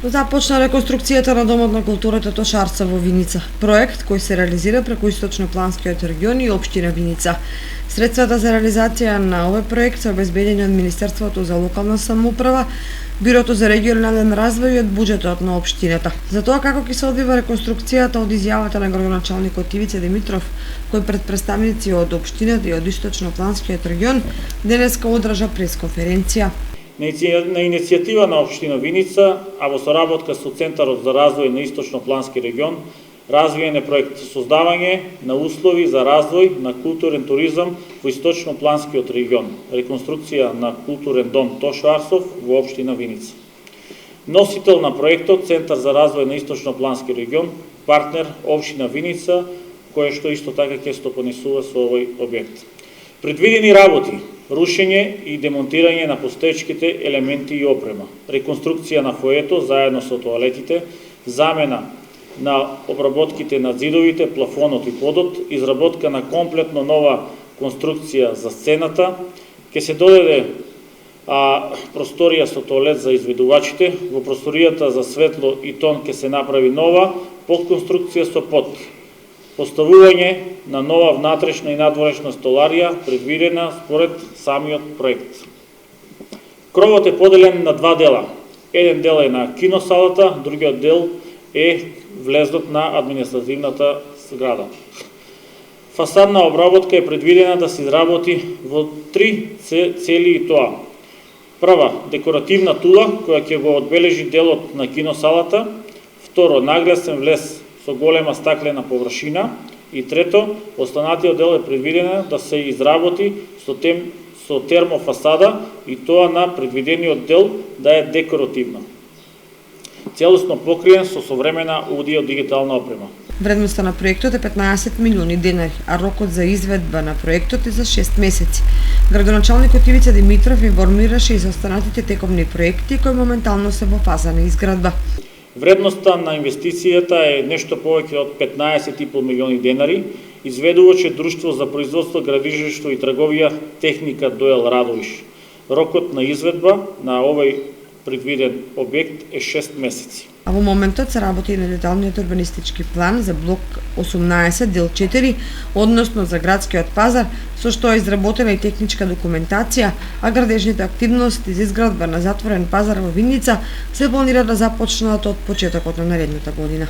Започна реконструкцијата на Домот на културата Тошарца во Виница, проект кој се реализира преку Источнопланскиот регион и општина Виница. Средствата за реализација на овој проект се обезбедени од Министерството за локална самоуправа, Бирото за регионален развој и од буџетот на општината. За тоа како ќе се одвива реконструкцијата од изјавата на градоначалникот Ивица Димитров, кој пред представници од општината и од Источнопланскиот регион денеска одржа пресконференција. На иницијатива на општина Виница, а во соработка со Центарот за развој на Источноплански регион, развиен е проект создавање на услови за развој на културен туризам во Источнопланскиот регион, реконструкција на културен дом Тошо Арсов во општина Виница. Носител на проектот Центар за развој на Источноплански регион, партнер општина Виница, кој што исто така ќе стопанисува со овој објект. Предвидени работи: рушење и демонтирање на постоечките елементи и опрема, реконструкција на фоето заедно со тоалетите, замена на обработките на зидовите, плафонот и подот, изработка на комплетно нова конструкција за сцената, ќе се додаде просторија со тоалет за изведувачите, во просторијата за светло и тон ќе се направи нова подконструкција со под, поставување на нова внатрешна и надворешна столарија, предвидена според самиот проект. Кровот е поделен на два дела. Еден дел е на киносалата, другиот дел е влезот на административната зграда. Фасадна обработка е предвидена да се изработи во три цели и тоа. Прва, декоративна тула, која ќе го одбележи делот на киносалата. Второ, нагласен влез со голема стаклена површина. И трето, останатиот дел е предвидено да се изработи со термофасада и тоа на предвидениот дел да е декоративно. Целосно покриен со современа аудио дигитална опрема. Вредноста на проектот е 15 милиони денари, а рокот за изведба на проектот е за 6 месеци. Градоначалникот Ивица Димитров информираше и за останатите тековни проекти кои моментално се во фаза на изградба. Вредноста на инвестицијата е нешто повеќе од 15,5 милиони денари. Изведуваче друштво за производство, градежештво и трговија Техника Доел Радовиш. Рокот на изведба на овој предвиден објект е 6 месеци. А во моментот се работи и на деталниот урбанистички план за блок 18 дел 4, односно за градскиот пазар, со што е изработена и техничка документација, а градежните активности за изградба на затворен пазар во Виница се планира да започнат од почетокот на наредната година.